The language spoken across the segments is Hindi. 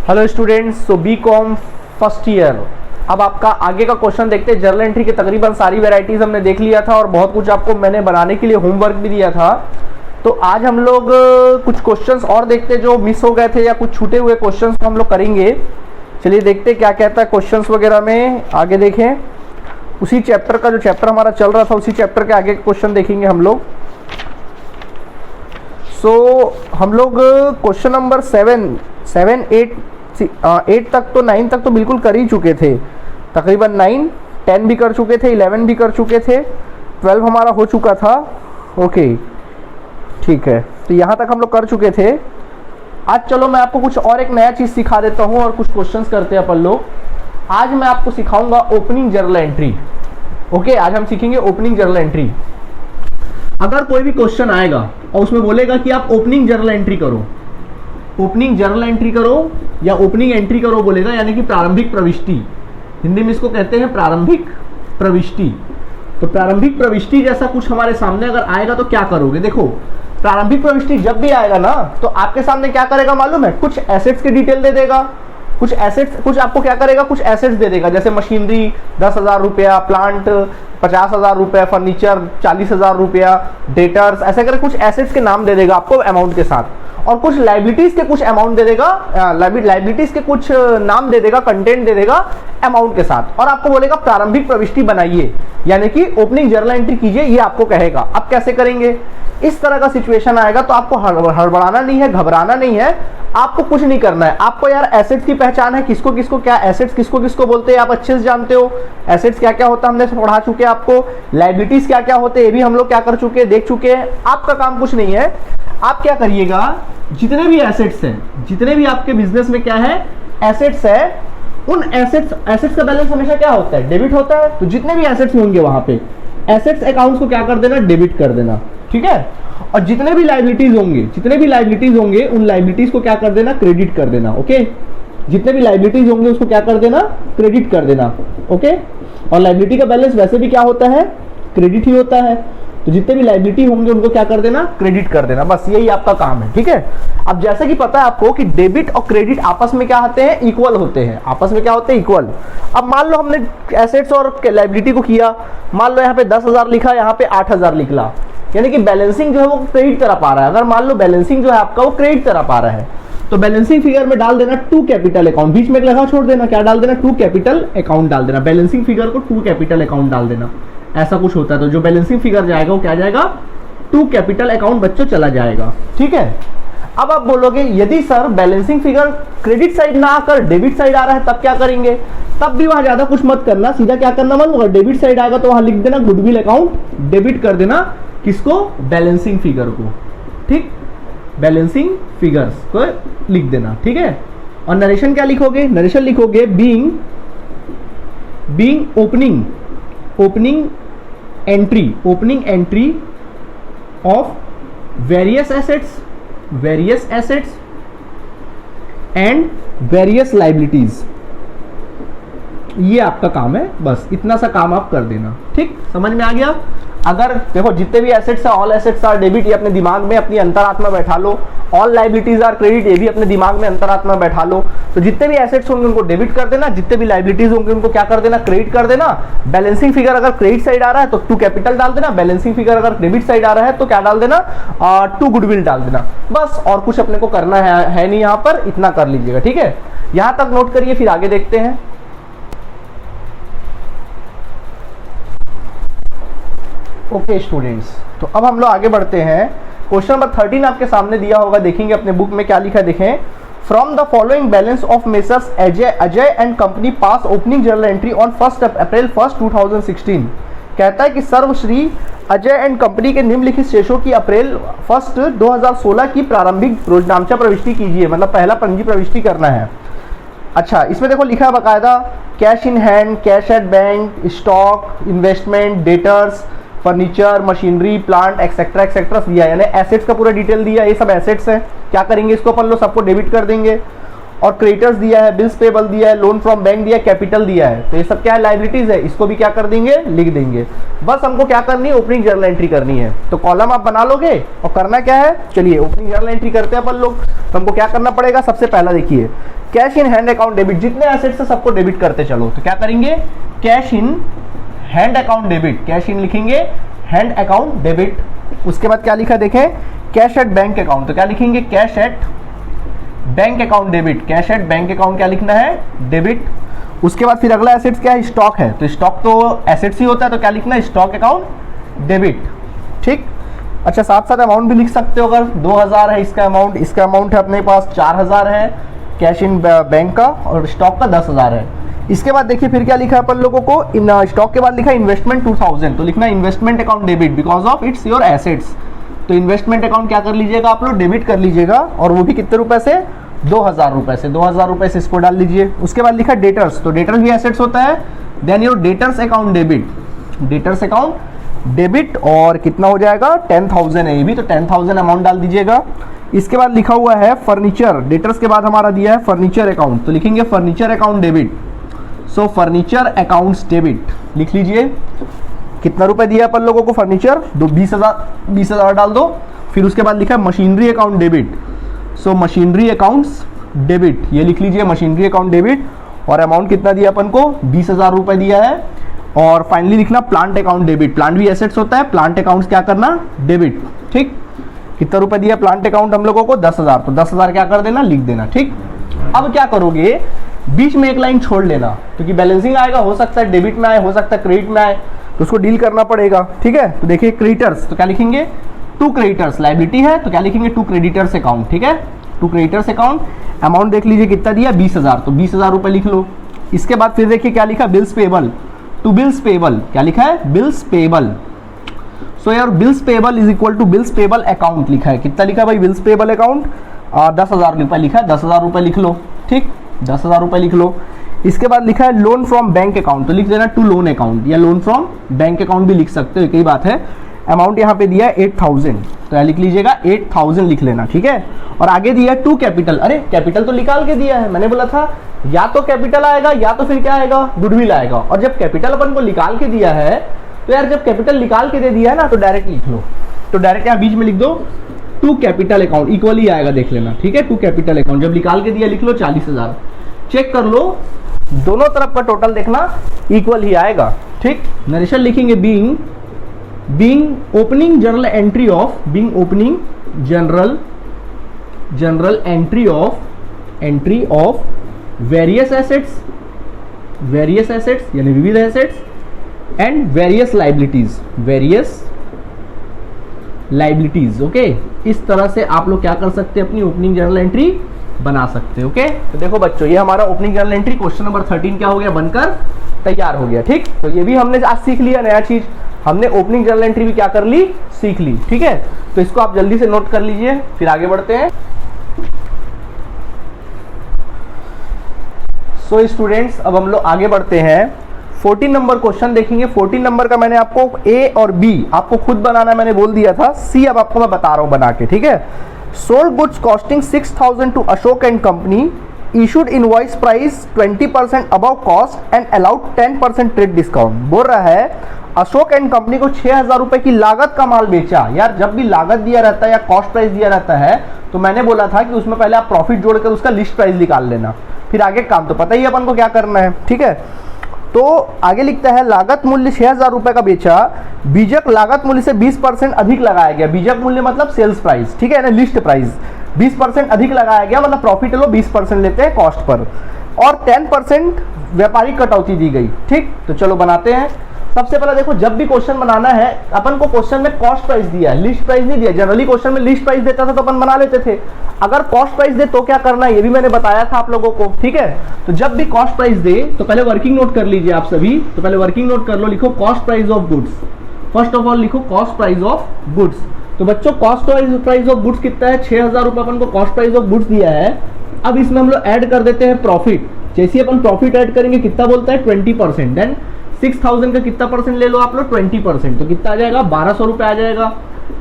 हेलो स्टूडेंट्स, सो बी कॉम फर्स्ट ईयर। अब आपका आगे का क्वेश्चन देखते हैं। जर्नल एंट्री की तकरीबन सारी वेराइटीज हमने देख लिया था और बहुत कुछ आपको मैंने बनाने के लिए होमवर्क भी दिया था। तो आज हम लोग कुछ क्वेश्चंस और देखते हैं जो मिस हो गए थे या कुछ छूटे हुए क्वेश्चंस को हम लोग करेंगे। चलिए देखते हैं क्या कहता है क्वेश्चंस वगैरह में। आगे देखें, उसी चैप्टर का जो चैप्टर हमारा चल रहा था उसी चैप्टर के आगे क्वेश्चन देखेंगे हम लोग। हम लोग क्वेश्चन नंबर 7, 8 तक तो 9 तक तो बिल्कुल कर ही चुके थे। तकरीबन 9, 10 भी कर चुके थे, 11 भी कर चुके थे, 12 हमारा हो चुका था। ओके ठीक है, तो यहाँ तक हम लोग कर चुके थे। आज चलो मैं आपको कुछ और एक नया चीज़ सिखा देता हूँ और कुछ क्वेश्चंस करते हैं अपन लोग। आज मैं आपको सिखाऊंगा ओपनिंग जर्नल एंट्री। ओके, आज हम सीखेंगे ओपनिंग जर्नल एंट्री। अगर कोई भी क्वेश्चन आएगा और उसमें बोलेगा कि आप ओपनिंग जर्नल एंट्री करो, ओपनिंग जर्नल एंट्री करो या ओपनिंग एंट्री करो बोलेगा, यानी कि प्रारंभिक प्रविष्टि, हिंदी में इसको कहते हैं प्रारंभिक प्रविष्टि। तो प्रारंभिक प्रविष्टि जैसा कुछ हमारे सामने अगर आएगा तो क्या करोगे? देखो, प्रारंभिक प्रविष्टि जब भी आएगा ना तो आपके सामने क्या करेगा मालूम है? कुछ एसेट्स की डिटेल दे देगा, कुछ एसेट्स, कुछ आपको क्या करेगा, कुछ एसेट्स दे देगा, जैसे मशीनरी 10,000 रुपया, प्लांट 50,000 रुपया, फर्नीचर 40,000 रुपया, डेटर्स, ऐसे करके कुछ एसेट्स के नाम दे देगा आपको अमाउंट के साथ। और कुछ लाइबिलिटीज के कुछ अमाउंट दे देगा, लाइबिलिटीज के कुछ नाम दे देगा, कंटेंट दे देगा अमाउंट के साथ, और आपको बोलेगा प्रारंभिक प्रविष्टि बनाइए, यानी कि ओपनिंग जर्नल एंट्री कीजिए, ये आपको कहेगा। अब कैसे करेंगे? इस तरह का सिचुएशन आएगा तो आपको हड़बड़ाना नहीं है, घबराना नहीं है, आपको कुछ नहीं करना है। आपको यार एसेट्स की पहचान है, किसको किसको क्या एसेट्स किसको किसको बोलते हैं आप अच्छे से जानते हो। एसेट्स क्या क्या होता है हमने पढ़ा चुके हैं आपको। लाइबिलिटीज क्या क्या होते हैं ये भी हम लोग क्या कर चुके हैं, देख चुके हैं। आपका काम कुछ नहीं है, आप क्या करिएगा, जितने भी एसेट्स हैं, जितने भी आपके बिजनेस में क्या है एसेट्स है, उन एसेट्स का बैलेंस हमेशा क्या होता है? डेबिट होता है। तो जितने भी एसेट्स होंगे वहां पे एसेट्स अकाउंट्स को क्या कर देना? डेबिट कर देना, ठीक है। और जितने भी लाइबिलिटीज होंगे उन लाइबिलिटीज को क्या कर देना? क्रेडिट कर देना। ओके, जितने भी लाइबिलिटीज होंगे उसको क्या कर देना? क्रेडिट कर देना। ओके, और लाइबिलिटी का बैलेंस वैसे भी क्या होता है? क्रेडिट ही होता है। तो जितने भी लाइबिलिटी होंगे उनको क्या कर देना? क्रेडिट कर देना। बस यही आपका काम है, ठीक है। अब जैसे कि पता है आपको कि डेबिट और क्रेडिट आपस में क्या होते हैं? इक्वल होते हैं। आपस में क्या होते हैं? इक्वल। अब मान लो हमने एसेट्स और लाइबिलिटी को किया, मान लो यहाँ पे 10,000 लिखा, यहाँ पे 8,000 लिखला, यानी कि बैलेंसिंग जो है वो क्रेडिट तरफ आ रहा है। अगर मान लो बैलेंसिंग जो है आपका वो क्रेडिट तरफ आ रहा है तो बैलेंसिंग फिगर में डाल देना टू कैपिटल अकाउंट, बीच में एक लगा छोड़ देना, क्या डाल देना? टू कैपिटल अकाउंट डाल देना। बैलेंसिंग फिगर को टू कैपिटल अकाउंट डाल देना, ऐसा कुछ होता है। तो जो बैलेंसिंग फिगर जाएगा वो क्या जाएगा? टू कैपिटल अकाउंट बच्चों चला जाएगा, ठीक है। अब आप बोलोगे यदि sir balancing figure credit side ना आकर डेबिट साइड आ रहा है तब क्या करेंगे? तब भी वहां ज्यादा कुछ मत करना, सीधा क्या करना मालूम? अगर डेबिट साइड आएगा तो वहां लिख देना गुडविल अकाउंट डेबिट कर देना। किसको? बैलेंसिंग फिगर को, ठीक, बैलेंसिंग फिगर्स को लिख देना, ठीक है। और नरेशन क्या लिखोगे? नरेशन लिखोगे being opening entry of various assets and various liabilities. ये आपका काम है, बस इतना सा काम आप कर देना, ठीक, समझ में आ गया। अगर देखो जितने भी एसेट्स है, ऑल एसेट्स आर डेबिट, ये अपने दिमाग में अपनी अंतरात्मा बैठा लो। ऑल लाइबिलिटीज आर क्रेडिट, ये भी अपने दिमाग में अंतरात्मा बैठा लो। तो जितने भी एसेट्स होंगे उनको डेबिट कर देना, जितने भी लाइबिलिटीज होंगे उनको क्या कर देना? क्रेडिट कर देना। बैलेंसिंग फिगर अगर क्रेडिट साइड आ रहा है तो टू कैपिटल डाल देना, बैलेंसिंग फिगर अगर डेबिट साइड आ रहा है तो क्या डाल देना? टू गुडविल डाल देना। बस, और कुछ अपने को करना है नहीं, यहाँ पर इतना कर लीजिएगा, ठीक है। यहाँ तक नोट करिए, फिर आगे देखते हैं। ओके स्टूडेंट्स, तो अब हम लोग आगे बढ़ते हैं। क्वेश्चन नंबर 13 आपके सामने दिया होगा, देखेंगे अपने बुक में क्या लिखा है। देखें, from the following balance of messrs Ajay and company pass opening journal entry on 1 अप्रैल 2016। कहता है कि सर्वश्री अजय एंड कंपनी के निम्नलिखित शेषों की अप्रैल 1, 2016 की प्रारंभिक रोजनामचा प्रविष्टि कीजिए, मतलब पहला पंजी प्रविष्टि करना है। अच्छा, इसमें देखो लिखा है बाकायदा cash in hand, cash at bank, stock, investment, debtors, furniture, machinery, plant, etcetera etcetera दिया, यानी एसेट्स का पूरा डिटेल दिया। ये सब एसेट्स हैं, क्या करेंगे? इसको अपन लोग सबको डेबिट कर देंगे। और क्रेडिटर्स दिया है, बिल्स पेबल दिया है, लोन फ्रॉम बैंक दिया है, कैपिटल दिया है, तो ये सब क्या है, लायबिलिटीज है, इसको भी क्या कर देंगे, लिख देंगे। बस हमको क्या करनी है, ओपनिंग जर्नल एंट्री करनी है। तो कॉलम आप बना लोगे और करना क्या है, चलिए ओपनिंग जर्नल एंट्री करते हैं अपन लोग। तो हमको क्या करना पड़ेगा, सबसे पहला देखिए cash in hand account debit, जितने एसेट्स है सबको डेबिट करते चलो। तो क्या करेंगे, cash in hand account debit, cash in लिखेंगे, हैंड अकाउंट डेबिट। उसके बाद क्या लिखा देखें, कैश एट बैंक अकाउंट, तो क्या लिखेंगे, cash at bank account debit, cash at bank account क्या लिखना है, डेबिट। उसके बाद फिर अगला एसेट्स क्या है, स्टॉक है, तो स्टॉक तो एसेट्स ही होता है, तो क्या लिखना है, स्टॉक अकाउंट डेबिट। ठीक, अच्छा साथ साथ अमाउंट भी लिख सकते हो, अगर 2000 है इसका अमाउंट है अपने पास 4000 है कैश इन बैंक का, और स्टॉक का 10,000 है। इसके बाद देखिए फिर क्या लिखा है अपन लोगों को, इन स्टॉक के बाद लिखा है इन्वेस्टमेंट 2000, तो लिखना है investment account debit because of its your assets. तो इन्वेस्टमेंट अकाउंट क्या कर लीजिएगा आप लोग, डेबिट कर लीजिएगा, और वो भी कितने रुपए से, 2000 रुपए से, 2000 रुपए से इसको डाल लीजिए। उसके बाद लिखा डेटर्स, तो डेटर्स भी एसेट्स होता है, then your debtors account debit, debtors account debit, और कितना हो जाएगा, 10,000 है ये भी, तो 10,000 अमाउंट डाल दीजिएगा। इसके बाद लिखा हुआ है फर्नीचर, डेटर्स के बाद हमारा दिया है फर्नीचर अकाउंट, तो लिखेंगे फर्नीचर अकाउंट डेबिट। सो फर्नीचर अकाउंट्स डेबिट लिख लीजिए। कितना रुपए दिया अपन लोगों को फर्नीचर, 20,000 डाल दो। फिर उसके बाद लिखा है मशीनरी अकाउंट डेबिट, सो मशीनरी अकाउंट्स डेबिट, ये लिख लीजिए मशीनरी अकाउंट डेबिट, और अमाउंट कितना दिया अपन को, 20,000 रुपए दिया है। और फाइनली लिखना प्लांट अकाउंट डेबिट, प्लांट भी एसेट्स होता है, प्लांट अकाउंट्स क्या करना, डेबिट। ठीक, कितना रुपए दिया प्लांट अकाउंट हम लोगों को, 10,000, तो 10,000 क्या कर देना, लिख देना। ठीक, अब क्या करोगे, बीच में एक लाइन छोड़ लेना, क्योंकि बैलेंसिंग आएगा, हो सकता है डेबिट में आए, हो सकता है क्रेडिट में आए, तो उसको डील करना पड़ेगा। ठीक है, तो देखिए क्रेडिटर्स, तो क्या लिखेंगे, टू क्रेडिटर्स, लायबिलिटी है तो क्या लिखेंगे, टू क्रेडिटर्स अकाउंट। ठीक है, टू क्रेडिटर्स अकाउंट, अमाउंट देख लीजिए कितना दिया, 20,000, तो 20,000 रुपए लिख लो। इसके बाद फिर देखिए क्या लिखा, bills payable, to bills payable, क्या लिखा है, बिल्स पेबल। सो यार bills payable is equal to bills payable account लिखा है, कितना लिखा है भाई, बिल्स पेबल अकाउंट 10,000 रुपए लिखा है, 10,000 रुपए लिख लो। ठीक, 10,000 रुपए लिख लो। इसके बाद लिखा है लोन फ्रॉम बैंक अकाउंट, तो लिख देना टू लोन अकाउंट, या लोन फ्रॉम बैंक अकाउंट भी लिख सकते हो, एक ही बात है। अमाउंट यहाँ पे दिया है 8,000, तो यह लिख लीजिएगा 8,000 लिख लेना। ठीक है, और आगे दिया टू कैपिटल, अरे कैपिटल तो निकाल के दिया है, मैंने बोला था या तो कैपिटल आएगा या तो फिर क्या आएगा, गुडविल आएगा। और जब कैपिटल अपन को निकाल के दिया है, तो यार जब कैपिटल निकाल के दे दिया है ना, तो डायरेक्ट लिख लो, तो डायरेक्ट यहाँ बीच में लिख दो टू कैपिटल अकाउंट, इक्वली आएगा देख लेना। ठीक है, टू कैपिटल अकाउंट जब निकाल के दिया लिख लो 40,000, चेक कर लो, दोनों तरफ का टोटल देखना इक्वल ही आएगा। ठीक, नरेशन लिखेंगे being opening journal entry of, being opening general entry of various assets यानी विविध assets and various liabilities. Okay, इस तरह से आप लोग क्या कर सकते हैं, अपनी ओपनिंग जर्नल एंट्री बना सकते हैं। ओके, तो देखो बच्चों, ये हमारा opening journal entry question number 13 क्या हो गया, बनकर तैयार हो गया। ठीक, तो ये भी हमने आज सीख लिया नया चीज, हमने ओपनिंग जर्नल एंट्री भी क्या कर ली, सीख ली। ठीक है, तो इसको आप जल्दी से नोट कर लीजिए, फिर आगे बढ़ते हैं। सो स्टूडेंट्स, अब हम लोग आगे बढ़ते हैं। 14 नंबर क्वेश्चन देखेंगे। 14 नंबर का मैंने आपको ए और बी आपको खुद बनाना मैंने बोल दिया था, सी अब आपको मैं बता रहा हूं बना के। ठीक है, sold goods costing 6,000 to Ashok and company, issued invoice price 20% above cost and allowed 10% trade discount. बोल रहा है अशोक एंड कंपनी को 6,000 रुपए की लागत का माल बेचा। यार जब भी लागत दिया रहता है या कॉस्ट प्राइस दिया रहता है, तो मैंने बोला था कि उसमें पहले आप प्रॉफिट जोड़कर उसका लिस्ट प्राइस निकाल लेना, फिर आगे काम तो पता ही अपन को क्या करना है। ठीक है, तो आगे लिखता है लागत मूल्य 6,000 रुपए का बेचा, बीजक लागत मूल्य से 20% अधिक लगाया गया। बीजक मूल्य मतलब सेल्स प्राइस, ठीक है ना, लिस्ट प्राइस 20% अधिक लगाया गया, मतलब प्रॉफिट लो 20% लेते हैं कॉस्ट पर, और 10% व्यापारिक कटौती दी गई। ठीक, तो चलो बनाते हैं। सबसे पहले देखो, जब भी क्वेश्चन बनाना है, अपन को क्वेश्चन में कॉस्ट प्राइस दिया है, लिस्ट प्राइस नहीं दिया। जनरली क्वेश्चन में लिस्ट प्राइस देता था तो अपन बना लेते थे, अगर कॉस्ट प्राइस दे तो क्या करना है ये भी मैंने बताया था आप लोगों को। ठीक है, तो जब भी कॉस्ट प्राइस दे तो पहले वर्किंग नोट कर लीजिए आप सभी। तो पहले वर्किंग नोट कर लो, लिखो cost price of goods. First of all लिखो कॉस्ट प्राइस ऑफ गुड्स। तो बच्चों कॉस्ट प्राइस ऑफ गुड्स कितना है, 6,000 रुपए अपन को कॉस्ट प्राइस ऑफ गुड्स दिया है। अब इसमें हम लोग ऐड कर देते हैं प्रॉफिट। जैसे अपन प्रॉफिट ऐड करेंगे कितना बोलता है 20%, देन 6,000 का कितना परसेंट ले लो आप लोग 20%, तो कितना आ जाएगा 1,200 रुपए आ जाएगा।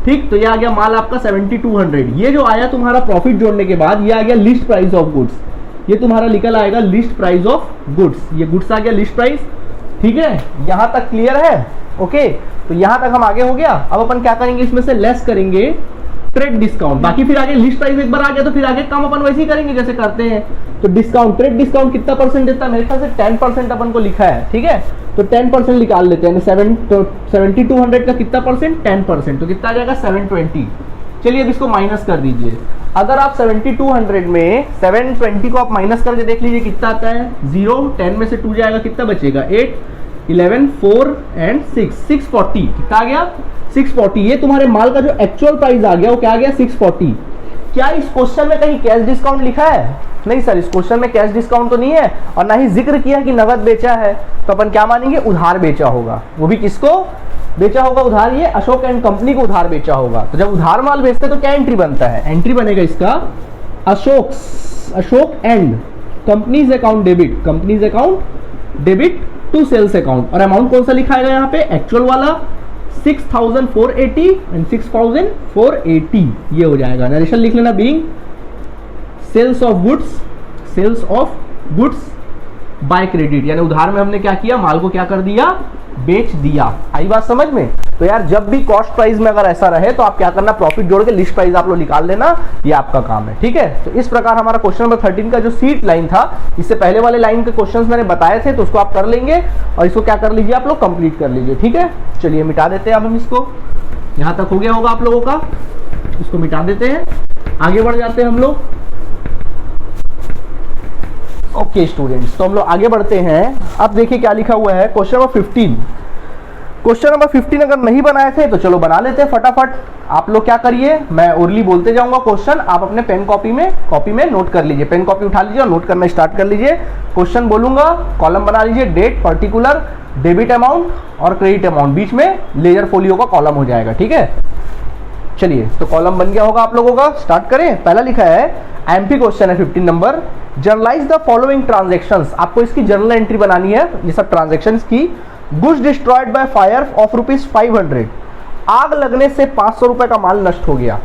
ठीक, तो ये आ गया माल आपका 7,200। ये जो आया तुम्हारा प्रॉफिट जोड़ने के बाद, ये आ गया लिस्ट प्राइस ऑफ गुड्स। ये तुम्हारा निकल आएगा लिस्ट प्राइस ऑफ गुड्स। ये गुड्स आ गया लिस्ट प्राइस, ठीक है, यहां तक क्लियर है? ओके, तो यहां तक हम आगे हो गया। अब अपन क्या करेंगे, इसमें से लेस करेंगे ट्रेड डिस्काउंट। बाकी फिर आगे लिस्ट प्राइस एक बार आ गया तो फिर आगे काम अपन वैसे ही करेंगे जैसे करते हैं। तो डिस्काउंट, ट्रेड डिस्काउंट कितना परसेंट देता है? मेरे ख्याल से 10% अपन को लिखा है, ठीक है, तो 10% निकाल लेते हैं। 7200 का कितना परसेंट? 10%, तो कितना आ जाएगा? 720। चलिए अब इसको माइनस कर दीजिए। अगर आप 7200 में 720 को आप माइनस करके देख लीजिए कितना आता है। 0, 10 में से 2 जाएगा, कितना बचेगा? 8, 11, 4 एंड 6, 640। कितना आ गया? 640। ये तुम्हारे माल का जो एक्चुअल प्राइस आ गया वो क्या आ गया? 640। क्या इस क्वेश्चन में कहीं कैश डिस्काउंट लिखा है? नहीं सर, इस क्वेश्चन में कैश डिस्काउंट तो नहीं है, और ना ही जिक्र किया कि नगद बेचा है। तो अपन क्या मानेंगे? उधार बेचा होगा। वो भी किसको बेचा होगा? उधार। ये अशोक एंड कंपनी को उधार बेचा होगा। तो जब उधार माल बेचते तो क्या एंट्री बनता है? एंट्री बनेगा इसका Ashok and company's account debit, company's account debit to sales account. और अमाउंट कौन सा लिखाएगा यहाँ पे? एक्चुअल वाला 6480 एंड 6480, ये हो जाएगा। नरेशन लिख लेना, being sales of goods by credit, यानी उधार में हमने क्या किया? माल को क्या कर दिया? बेच दिया। आई बात समझ में? तो यार जब भी कॉस्ट प्राइस में अगर ऐसा रहे तो आप क्या करना? प्रॉफिट जोड़ के लिस्ट प्राइस आप लोग निकाल लेना, ये आपका काम है, ठीक है। तो इस प्रकार हमारा क्वेश्चन नंबर 13 का जो सीट लाइन था, इससे पहले वाले लाइन के क्वेश्चंस मैंने बताए थे, तो उसको आप कर लेंगे और इसको क्या कर लीजिए? आप लोग कंप्लीट कर लीजिए, ठीक है। चलिए मिटा देते हैं अब हम इसको। यहां तक हो गया होगा आप लोगों का, इसको मिटा देते हैं, आगे बढ़ जाते हैं हम लोग। ओके स्टूडेंट्स, तो हम लोग आगे बढ़ते हैं। अब देखिए क्या लिखा हुआ है क्वेश्चन नंबर 15। क्वेश्चन नंबर 15 अगर नहीं बनाए थे तो चलो बना लेते हैं फटाफट। आप लोग क्या करिए, मैं ओरली बोलते जाऊंगा क्वेश्चन, आप अपने पेन कॉपी में नोट कर लीजिए। पेन कॉपी उठा लीजिए और नोट करना स्टार्ट कर लीजिए। क्वेश्चन बोलूंगा, कॉलम बना लीजिए, डेट, पर्टिकुलर, डेबिट अमाउंट और क्रेडिट अमाउंट, बीच में लेजर फोलियो का कॉलम हो जाएगा, ठीक है। चलिए, तो कॉलम बन गया होगा आप लोगों का। स्टार्ट करें। पहला लिखा है एमपी क्वेश्चन है 15 number. Generalized the following transactions. आपको इसकी जर्नल एंट्री बनानी है, ये सब ट्रांजेक्शंस की। Goods destroyed by fire of ₹500। आग लगने से 500 रुपए का माल नष्ट हो गया।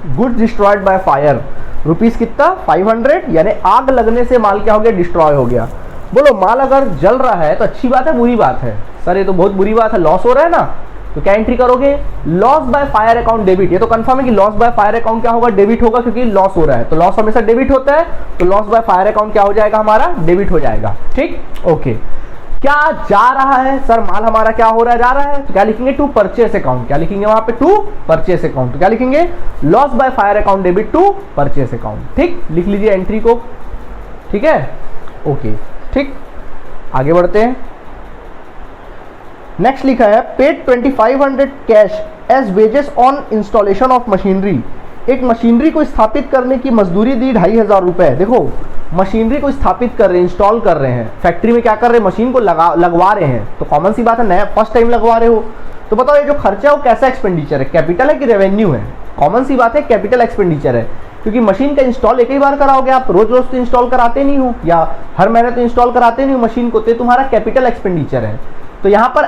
Goods destroyed by fire, rupees कितना? 500, यानी आग लगने से माल क्या हो गया? डिस्ट्रॉय हो गया। बोलो माल अगर जल रहा है तो अच्छी बात है, बुरी बात है? सर ये तो बहुत बुरी बात है, लॉस हो रहा है ना। तो क्या एंट्री करोगे? Loss by fire account debit. ये तो कंफर्म है कि लॉस बाय फायर अकाउंट क्या होगा? डेबिट होगा, क्योंकि लॉस हो रहा है तो लॉस हमेशा डेबिट होता है। तो लॉस बाय फायर अकाउंट क्या हो जाएगा? हमारा डेबिट हो जाएगा, ठीक, ओके। क्या जा रहा है? सर माल हमारा क्या हो रहा है? जा रहा है, तो क्या लिखेंगे? To purchase account. क्या लिखेंगे वहां पे? To purchase account. तो क्या लिखेंगे? Loss by fire account debit to purchase account, ठीक। लिख लीजिए एंट्री को, ठीक है, ओके, ठीक। आगे बढ़ते हैं। नेक्स्ट लिखा है paid 2500 cash as wages on installation of machinery. एक मशीनरी को स्थापित करने की मजदूरी दी 2500 रुपए। देखो मशीनरी को स्थापित कर रहे हैं, इंस्टॉल कर रहे हैं, फैक्ट्री में क्या कर रहे हैं? मशीन को लगवा रहे हैं। तो कॉमन सी बात है, नया फर्स्ट टाइम लगवा रहे हो तो बताओ ये जो खर्चा है वो कैसा एक्सपेंडिचर है? कैपिटल है कि रेवेन्यू है? कॉमन सी बात है, कैपिटल एक्सपेंडिचर है, क्योंकि मशीन का इंस्टॉल एक ही बार कराओगे आप, रोज रोज तो इंस्टॉल कराते नहीं हो, या हर महीने तो इंस्टॉल कराते नहीं हो मशीन को, तो तुम्हारा कैपिटल एक्सपेंडिचर है। तो यहाँ पर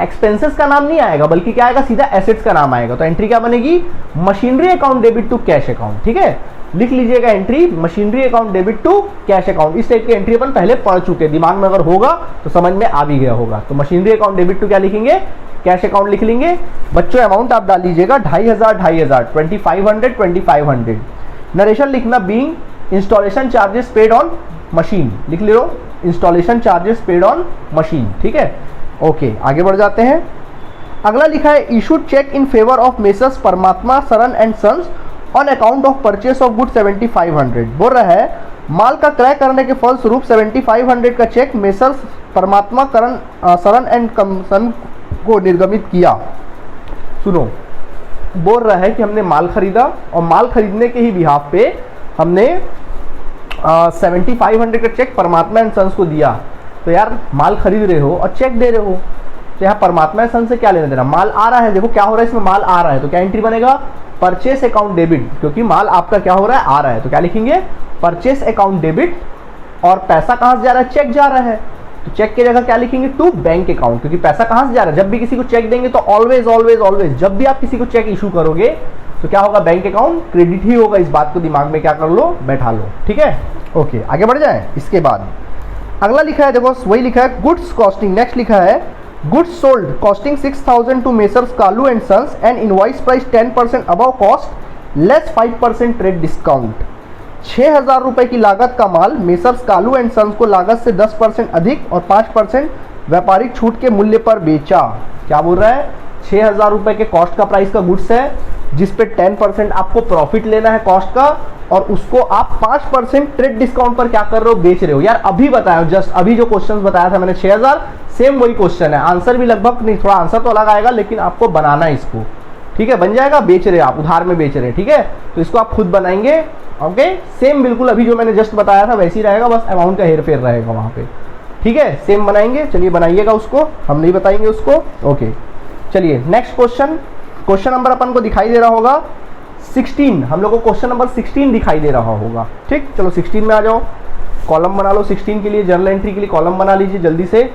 एक्सपेंसेस का नाम नहीं आएगा, बल्कि क्या आएगा? सीधा एसेट्स का नाम आएगा। तो एंट्री क्या बनेगी? Machinery account debit to cash account, ठीक है। लिख लीजिएगा entry machinery account debit to cash account. इस टाइप की एंट्री अपन पहले पढ़ चुके, दिमाग में अगर होगा तो समझ में आ भी गया होगा। तो मशीनरी अकाउंट डेबिट टू क्या लिखेंगे? कैश अकाउंट लिख लेंगे। बच्चों अमाउंट आप डाल लीजिएगा 2500, 2500। नरेशन लिखना being installation charges paid on machine, लिख लो installation charges paid on machine, ठीक है, ओके। आगे बढ़ जाते हैं। अगला लिखा है issued cheque in favour of messrs Parmatma Sharan and sons on account of purchase of good 7500। बोल रहा है माल का क्रय करने के फलस्वरूप 7500 का check messrs Parmatma Sharan and सन को निर्गमित किया। सुनो, बोल रहा है कि हमने माल खरीदा और माल खरीदने के ही बिहाफ पे हमने 7500 का चेक परमात्मा एंड सन्स को दिया। तो यार माल खरीद रहे हो और चेक दे रहे हो, तो यहाँ परमात्मा एंड सन्स से क्या लेना देना? माल आ रहा है, देखो क्या हो रहा है इसमें, माल आ रहा है, तो क्या एंट्री बनेगा? परचेस अकाउंट डेबिट, क्योंकि माल आपका क्या हो रहा है? आ रहा है। तो क्या लिखेंगे? Purchase account debit. और पैसा कहाँ से जा रहा है? चेक जा रहा है, तो चेक की जगह क्या लिखेंगे? टू बैंक अकाउंट, क्योंकि पैसा कहाँ से जा रहा है? जब भी किसी को चेक देंगे तो ऑलवेज ऑलवेज ऑलवेज जब भी आप किसी को चेक इशू करोगे तो क्या होगा? बैंक अकाउंट क्रेडिट ही होगा। इस बात को दिमाग में क्या कर लो? बैठा लो, ठीक है, ओके आगे बढ़ जाए। इसके बाद अगला लिखा है, देखो वही लिखा है गुड्स कॉस्टिंग। नेक्स्ट लिखा है goods sold costing 6000 to messrs Kalu and sons and invoice price 10% above cost less 5% trade discount. 6000 रुपये की लागत का माल मेसर्स कालू एंड सन्स को लागत से 10% अधिक और 5% व्यापारिक छूट के मूल्य पर बेचा। क्या बोल रहा है, 6000 रुपये के कॉस्ट का प्राइस का गुड्स है जिस पे 10% आपको प्रॉफिट लेना है कॉस्ट का, और उसको आप 5% ट्रेड डिस्काउंट पर क्या कर रहे हो, बेच रहे हो। यार अभी बताया, जस्ट अभी जो क्वेश्चन बताया था मैंने 6000, सेम वही क्वेश्चन है। आंसर भी लगभग नहीं, थोड़ा आंसर तो अलग आएगा लेकिन आपको बनाना है इसको, ठीक है। बन जाएगा, बेच रहे आप, उधार में बेच रहे हैं, ठीक है। तो इसको आप खुद बनाएंगे, ओके। सेम बिल्कुल अभी जो मैंने जस्ट बताया था वैसे ही रहेगा, बस अमाउंट का हेर फेर रहेगा वहाँ पे, ठीक है। सेम बनाएंगे, चलिए बनाइएगा उसको, हम नहीं बताएंगे उसको, ओके। चलिए नेक्स्ट क्वेश्चन, क्वेश्चन नंबर अपन को दिखाई दे रहा होगा 16, हम लोग को क्वेश्चन नंबर 16 दिखाई दे रहा होगा, ठीक। चलो 16 में आ जाओ, कॉलम बना लो 16 के लिए, जर्नल एंट्री के लिए कॉलम बना लीजिए जल्दी से।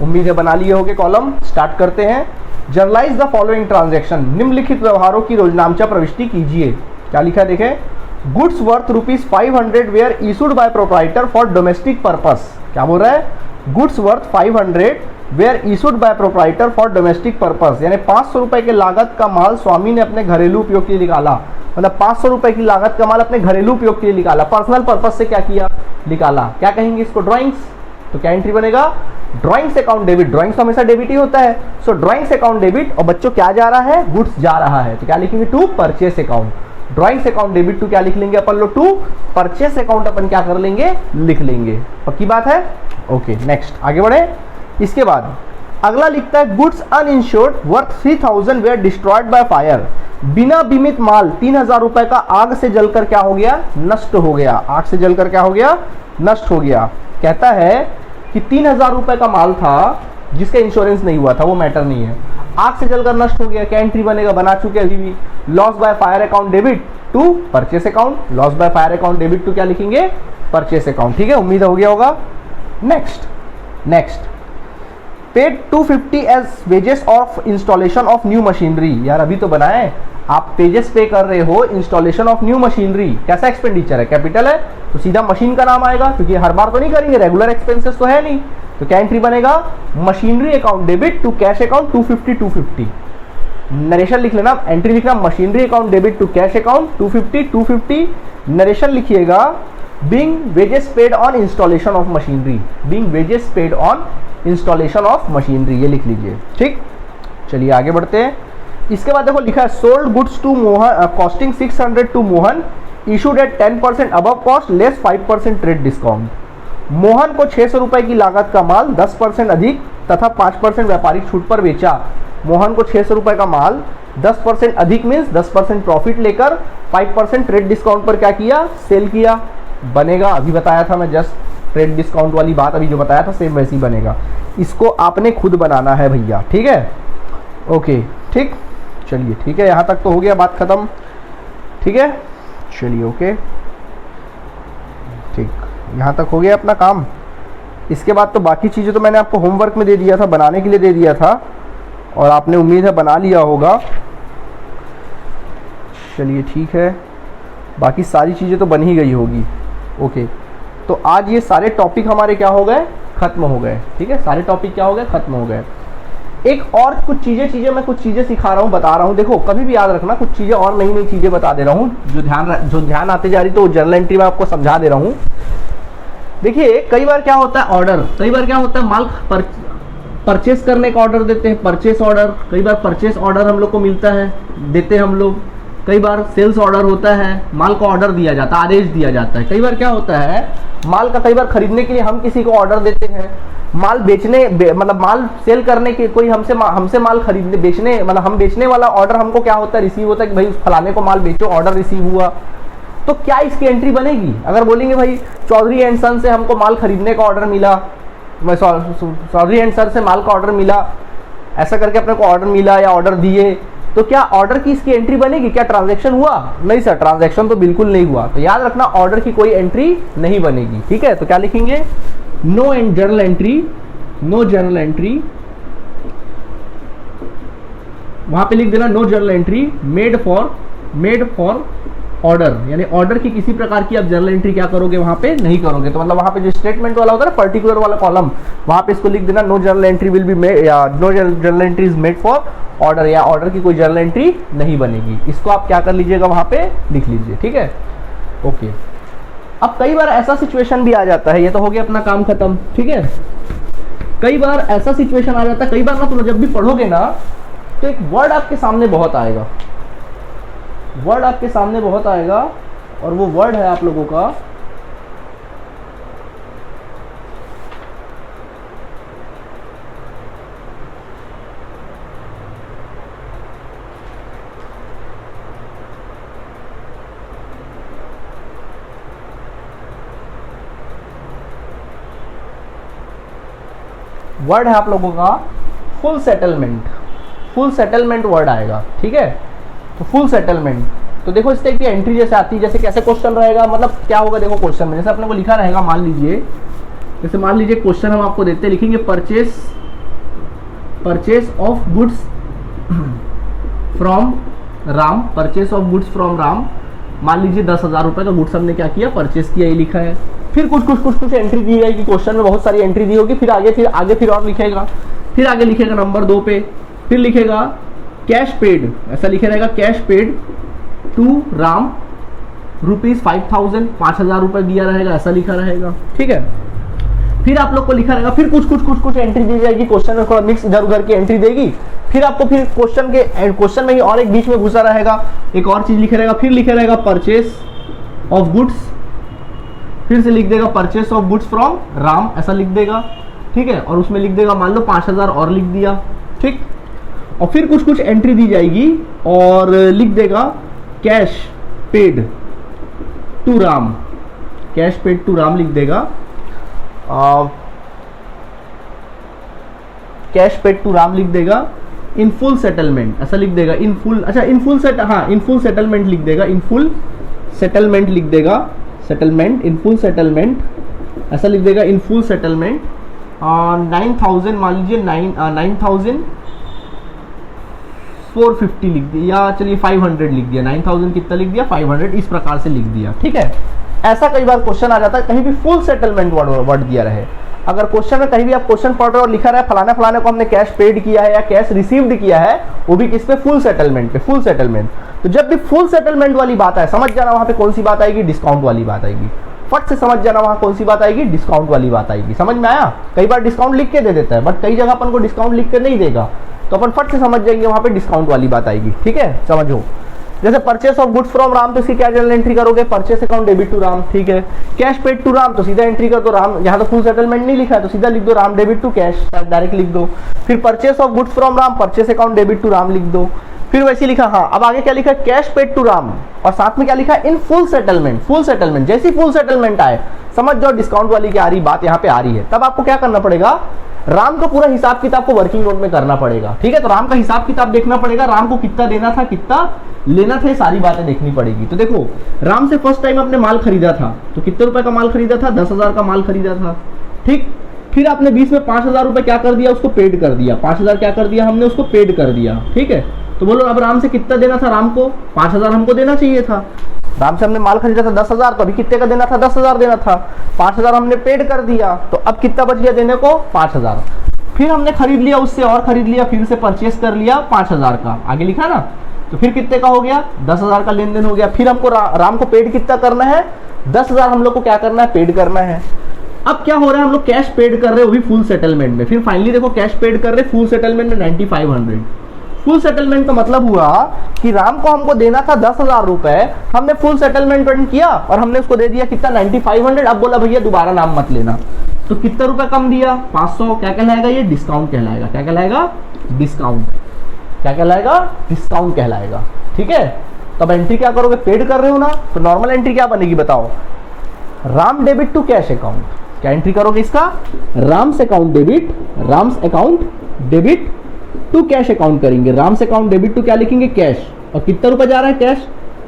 उम्मीद है बना लिए होगे कॉलम। स्टार्ट करते हैं। जर्नलाइज द फॉलोइंग ट्रांजैक्शन, निम्नलिखित व्यवहारों की रोजनामचा प्रविष्टि कीजिए। क्या लिखा है देखें, goods worth ₹500 were issued by proprietor for domestic purpose. क्या बोल रहा है, goods worth 500 were issued by proprietor for domestic purpose, यानी 500 रुपए के लागत का माल स्वामी ने अपने घरेलू उपयोग के लिए निकाला। मतलब 500 रुपए की लागत का माल अपने घरेलू उपयोग के लिए निकाला, पर्सनल पर्पस से क्या किया, निकाला। क्या कहेंगे इसको, ड्राइंग्स। तो क्या एंट्री बनेगा, ड्राइंग्स अकाउंट डेबिट। ड्राइंग्स तो हमेशा डेबिट ही होता है, सो ड्राइंग्स अकाउंट डेबिट। और बच्चों क्या जा रहा है, गुड्स जा रहा है, तो क्या लिखेंगे, to purchase account. Drawings account debit to क्या लिख लेंगे अपन लोग, टू परचेस अकाउंट अपन क्या कर लेंगे, लिख लेंगे। पक्की बात है, ओके। नेक्स्ट आगे बढ़े। इसके बाद अगला लिखता है goods uninsured worth 3000 were destroyed by fire. बिना बीमित माल 3000 रुपए का आग से जलकर क्या हो गया, नष्ट हो गया। आग से जलकर क्या हो गया, नष्ट हो गया। कहता है कि 3000 रुपए का माल था जिसका इंश्योरेंस नहीं हुआ था, वो मैटर नहीं है, आग से जलकर नष्ट हो गया। क्या एंट्री बनेगा, बना चुके अभी भी, loss by fire account debit to purchase account. Loss by fire account debit to क्या लिखेंगे, परचेस अकाउंट, ठीक है। उम्मीद हो गया होगा। Next paid 250 as wages of installation of new machinery. यार अभी तो बनाए, आप पेजेस पे कर रहे हो इंस्टॉलेशन ऑफ न्यू मशीनरी। कैसा एक्सपेंडिचर है, कैपिटल है, तो सीधा मशीन का नाम आएगा, क्योंकि हर बार तो नहीं करेंगे, रेगुलर एक्सपेंसेस तो है नहीं। तो क्या एंट्री बनेगा, machinery account debit to cash account 250। Narration लिख लेना, एंट्री लिखना machinery account debit to cash account 250। Narration लिखिएगा being wages paid on installation of machinery, being wages paid on installation of machinery, ये लिख लीजिए, ठीक। चलिए आगे बढ़ते हैं। इसके बाद देखो लिखा है sold goods to Mohan costing 600 to Mohan issued at 10% above cost less 5% trade discount. Mohan को 600 रुपए की लागत का माल 10% अधिक तथा 5% व्यापारिक छूट पर बेचा। मोहन को 600 रुपए का माल 10% अधिक मीन्स 10% प्रॉफिट लेकर 5% ट्रेड डिस्काउंट पर क्या किया, सेल किया। बनेगा, अभी बताया था मैं जस्ट, ट्रेड डिस्काउंट वाली बात अभी जो बताया था सेम वैसे ही बनेगा। इसको आपने खुद बनाना है भैया, ठीक है, ओके, ठीक। चलिए ठीक है, यहाँ तक तो हो गया, बात खत्म, ठीक है। चलिए ओके, ठीक, यहाँ तक हो गया अपना काम। इसके बाद तो बाकी चीज़ें तो मैंने आपको होमवर्क में दे दिया था, बनाने के लिए दे दिया था, और आपने उम्मीद है बना लिया होगा। चलिए ठीक है, बाकी सारी चीज़ें तो बन ही गई होगी, ओके। तो आज ये सारे टॉपिक हमारे क्या हो गए, खत्म हो गए, ठीक है। सारे टॉपिक क्या हो गए, खत्म हो गए। एक और कुछ चीज़ें मैं कुछ चीज़ें सिखा रहा हूँ, बता रहा हूँ। देखो कभी भी याद रखना, कुछ चीज़ें और नई चीज़ें बता दे रहा हूँ, जो ध्यान आते जा रही, तो जर्नल एंट्री में आपको समझा दे रहा हूँ। देखिए कई बार क्या होता है, ऑर्डर, कई बार क्या होता है, माल परचेस करने का ऑर्डर देते हैं, परचेस ऑर्डर। कई बार परचेस ऑर्डर हम लोग को मिलता है, देते हैं हम लोग। कई बार सेल्स ऑर्डर होता है, माल को ऑर्डर दिया जाता है, आदेश दिया जाता है। कई बार क्या होता है, माल का कई बार खरीदने के लिए हम किसी को ऑर्डर देते हैं, माल बेचने मतलब माल सेल करने के, कोई हमसे माल खरीदने बेचने, मतलब हम बेचने वाला ऑर्डर हमको क्या होता है, रिसीव होता है कि भाई उस फलाने को माल बेचो, ऑर्डर रिसीव हुआ। तो क्या इसकी एंट्री बनेगी? अगर बोलेंगे भाई चौधरी एंड सन से हमको माल खरीदने का ऑर्डर मिला, चौधरी एंड सर से माल का ऑर्डर मिला, ऐसा करके अपने को ऑर्डर मिला या ऑर्डर दिए, तो क्या ऑर्डर की इसकी एंट्री बनेगी? क्या ट्रांजैक्शन हुआ? नहीं सर, ट्रांजैक्शन तो बिल्कुल नहीं हुआ। तो याद रखना ऑर्डर की कोई एंट्री नहीं बनेगी, ठीक है। तो क्या लिखेंगे, no and journal entry, no journal entry, वहां पे लिख देना no journal entry made for order, यानी ऑर्डर की किसी प्रकार की आप जर्नल एंट्री क्या करोगे वहां पे नहीं करोगे। तो मतलब वहां पे जो स्टेटमेंट वाला होता है ना, पर्टिकुलर वाला कॉलम, वहां पे इसको लिख देना no journal entry will be made, या no journal entry is made for order, या ऑर्डर की कोई जर्नल एंट्री नहीं बनेगी। इसको आप क्या कर लीजिएगा वहां पे लिख लीजिए, ठीक है, ओके। अब कई बार ऐसा सिचुएशन भी आ जाता है, ये तो हो गया अपना काम खत्म, ठीक है। कई बार ऐसा सिचुएशन आ जाता है, कई बार ना तुम जब भी पढ़ोगे ना तो एक वर्ड आपके सामने बहुत आएगा, वर्ड आपके सामने बहुत आएगा, और वो वर्ड है आप लोगों का वर्ड है आप लोगों का full settlement, full settlement word आएगा, ठीक है। तो फुल सेटलमेंट, तो देखो इस टाइप की एंट्री जैसे आती है, जैसे कैसे क्वेश्चन रहेगा, मतलब क्या होगा देखो क्वेश्चन में, जैसे अपने को लिखा रहेगा, मान लीजिए जैसे मान लीजिए क्वेश्चन हम आपको देते हैं, लिखेंगे purchase of goods from Ram, purchase of goods from Ram, मान लीजिए 10,000 रुपए का गुड्स हमने क्या किया, परचेस किया, ये लिखा है। फिर कुछ एंट्री दी जाएगी, क्वेश्चन में बहुत सारी एंट्री दी होगी, फिर आगे और लिखेगा, फिर आगे लिखेगा नंबर 2 पे, फिर लिखेगा कैश पेड, ऐसा लिखे रहेगा कैश पेड टू राम ₹5,000, 5,000 रुपए दिया रहेगा, ऐसा लिखा रहेगा, ठीक है। फिर आप लोग को लिखा रहेगा, फिर कुछ एंट्री दी जाएगी, क्वेश्चन में थोड़ा मिक्स इधर उधर की एंट्री देगी, फिर आपको फिर क्वेश्चन में ही और एक बीच में घुसा रहेगा, एक और चीज लिखे रहेगा, फिर लिखे रहेगा परचेस ऑफ गुड्स, फिर से लिख देगा purchase of goods from Ram, ऐसा लिख देगा, ठीक है, और उसमें लिख देगा मान लो 5,000 और लिख दिया, ठीक। और फिर कुछ एंट्री दी जाएगी और लिख देगा cash paid to Ram, cash paid to Ram लिख देगा, कैश पेड टू राम लिख देगा, इन फुल सेटलमेंट ऐसा लिख देगा, इन फुल, अच्छा in full in full settlement लिख देगा, इन फुल सेटलमेंट लिख देगा, सेटलमेंट इन फुल सेटलमेंट ऐसा लिख देगा, इन फुल सेटलमेंट 9,000, मान लीजिए 9,450 लिख दिया, चलिए 500 लिख दिया, 9,000 कितना लिख दिया, 500, इस प्रकार से लिख दिया, ठीक है। ऐसा कई बार क्वेश्चन आ जाता है, कहीं भी फुल सेटलमेंट वर्ड दिया रहे, अगर क्वेश्चन में कहीं भी आप क्वेश्चन पढ़ रहे हो और लिखा रहा है फलाने फलाने को हमने कैश पेड किया है या कैश रिसीव्ड किया है, वो भी किस पे, फुल सेटलमेंट पे, फुल सेटलमेंट। तो जब भी फुल सेटलमेंट वाली बात है, समझ जाना वहां पे कौन सी बात आएगी, डिस्काउंट वाली बात आएगी, फट से समझ जाना वहां कौन सी बात आएगी, डिस्काउंट वाली बात आएगी। समझ में आया? कई बार डिस्काउंट लिख के दे देता है, बट कई जगह अपन को डिस्काउंट लिख के नहीं देगा, तो अपन फट से समझ जाएंगे वहां पे डिस्काउंट वाली बात आएगी, ठीक है, समझो। जैसे purchase of goods from Ram, तो इसकी क्या जर्नल एंट्री करोगे, purchase account debit to Ram, ठीक है। कैश पेड टू राम, तो सीधा एंट्री कर दो राम, यहाँ तो फुल सेटलमेंट नहीं लिखा है तो सीधा लिख दो Ram debit to cash, direct लिख दो। फिर purchase of goods from Ram, purchase account debit to Ram लिख दो। फिर वैसे लिखा, हाँ अब आगे क्या लिखा, कैश पेड टू राम, और साथ में क्या लिखा, इन फुल सेटलमेंट, फुल सेटलमेंट। जैसी फुल सेटलमेंट आए समझ जाओ डिस्काउंट वाली की आ रही बात यहाँ पे आ रही है, तब आपको क्या करना पड़ेगा, राम का पूरा हिसाब किताब को वर्किंग नोट में करना पड़ेगा, ठीक है। तो राम का हिसाब किताब देखना पड़ेगा, राम को कितना देना था, कितना लेना था, ये सारी बातें देखनी पड़ेगी। तो देखो राम से फर्स्ट टाइम आपने माल खरीदा था, तो कितने रुपए का माल खरीदा था, 10,000 का माल खरीदा था, ठीक। फिर आपने बीच में 5,000 रुपए क्या कर दिया, उसको पेड कर दिया, 5,000 क्या कर दिया हमने, उसको पेड कर दिया, ठीक है। तो बोलो अब राम से कितना देना था, राम को 5,000 हमको देना चाहिए था, राम से हमने माल खरीदा था 10,000, तो अभी कितने का देना था, 10,000 देना था, 5,000 हमने पेड कर दिया, तो अब कितना बच गया देने को, 5,000। फिर हमने खरीद लिया, उससे और खरीद लिया, फिर से परचेस कर लिया 5,000 का, आगे लिखा ना, तो फिर कितने का हो गया, 10,000 का लेन देन हो गया। फिर हमको राम को पेड कितना करना है, 10,000 हम लोग को क्या करना है, पेड करना है। अब क्या हो रहा है, हम लोग कैश पेड कर रहे हैं, वो भी फुल सेटलमेंट में। फिर फाइनली देखो कैश पेड कर रहे हैं फुल सेटलमेंट में 9,500। फुल सेटलमेंट का मतलब हुआ कि राम को हमको देना था 10,000 रुपए, हमने फुल सेटलमेंट किया और हमने उसको दे दिया कितना, 9,500। अब बोला भैया दोबारा नाम मत लेना, तो कितना रुपए कम दिया, 500। क्या कहलाएगा ये, डिस्काउंट कहलाएगा। क्या कहलाएगा, डिस्काउंट। क्या कहलाएगा, डिस्काउंट कहलाएगा, ठीक है। तब एंट्री क्या करोगे, पेड कर रहे हो ना, तो नॉर्मल एंट्री क्या बनेगी बताओ, Ram debit to cash account. क्या एंट्री करोगे इसका, Ram's account debit, Ram's account debit to cash account करेंगे। राम्स अकाउंट डेबिट टू क्या लिखेंगे, कैश। और कितना रुपए जा रहा है, कैश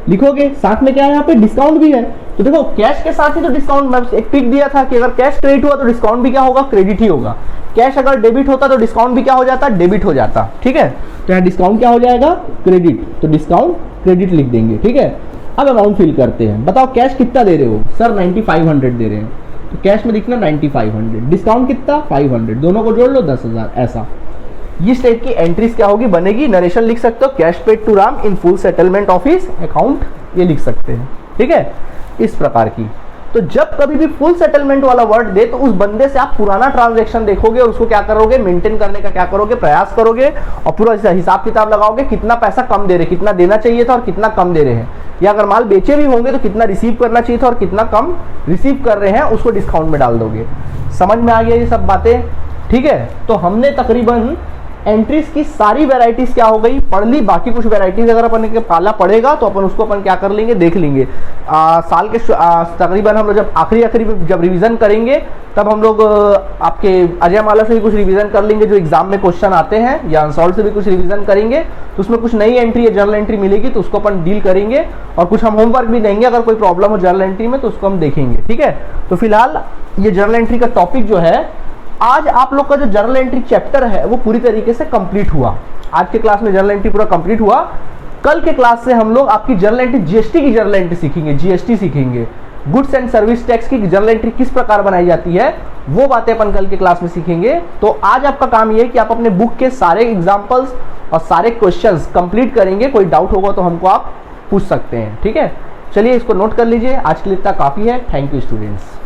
लिखोगे, साथ में क्या है यहाँ पे, डिस्काउंट भी है। तो देखो कैश के साथ ही तो डिस्काउंट, मैं एक टिक दिया था कि अगर कैश क्रेडिट हुआ तो डिस्काउंट भी क्या होगा, क्रेडिट ही होगा। कैश अगर डेबिट होता तो डिस्काउंट भी क्या हो जाता, डेबिट हो जाता, ठीक है। तो यहाँ डिस्काउंट क्या हो जाएगा, क्रेडिट, तो डिस्काउंट क्रेडिट लिख देंगे, ठीक है। अब अमाउंट फिल करते हैं। बताओ कैश कितना दे रहे हो? सर 9500 दे रहे हैं, तो कैश में लिखना 9500, डिस्काउंट कितना 500, दोनों को जोड़ लो 10,000। ऐसा इस टाइप की एंट्रीज क्या होगी, बनेगी। नरेशन लिख सकते हो, cash paid to Ram in full settlement of his account, ये लिख सकते हैं। ठीक है, इस प्रकार की। तो जब कभी भी फुल सेटलमेंट वाला वर्ड दे तो उस बंदे से आप पुराना ट्रांजैक्शन देखोगे और उसको क्या करोगे, मेंटेन करने का क्या करोगे, प्रयास करोगे और पूरा हिसाब किताब लगाओगे, कितना पैसा कम दे रहे, कितना देना चाहिए था और कितना कम दे रहे हैं, या अगर माल बेचे भी होंगे तो कितना रिसीव करना चाहिए था और कितना कम रिसीव कर रहे हैं, उसको डिस्काउंट में डाल दोगे। समझ में आ गया ये सब बातें? ठीक है, तो हमने तकरीबन एंट्रीज की सारी वैरायटीज क्या हो गई, पढ़ ली। बाकी कुछ वैरायटीज अगर अपन के पाला पड़ेगा तो अपन उसको अपन क्या कर लेंगे, देख लेंगे। साल के तकरीबन हम लोग जब आखिरी जब रिवीजन करेंगे तब हम लोग आपके अजय माला से भी कुछ रिवीजन कर लेंगे जो एग्जाम में क्वेश्चन आते हैं, या अनसॉल्व से भी कुछ रिवीजन करेंगे। तो उसमें कुछ नई एंट्री या जर्नल एंट्री मिलेगी तो उसको अपन डील करेंगे, और कुछ हम होमवर्क भी देंगे अगर कोई प्रॉब्लम हो जर्नल एंट्री में तो उसको हम देखेंगे। ठीक है, तो फिलहाल ये जर्नल एंट्री का टॉपिक जो है, आज आप लोग का जो जर्नल एंट्री चैप्टर है वो पूरी तरीके से कंप्लीट हुआ। आज के क्लास में जर्नल एंट्री पूरा कंप्लीट हुआ। कल के क्लास से हम लोग आपकी जर्नल एंट्री, जीएसटी की जर्नल एंट्री सीखेंगे, जीएसटी सीखेंगे, गुड्स एंड सर्विस टैक्स की जर्नल एंट्री किस प्रकार बनाई जाती है, वो बातें अपन कल के क्लास में सीखेंगे। तो आज आपका काम ये है कि आप अपने बुक के सारे एग्जाम्पल्स और सारे क्वेश्चंस कंप्लीट करेंगे। कोई डाउट होगा तो हमको आप पूछ सकते हैं। ठीक है, चलिए इसको नोट कर लीजिए। आज के लिए इतना काफी है। Thank you students.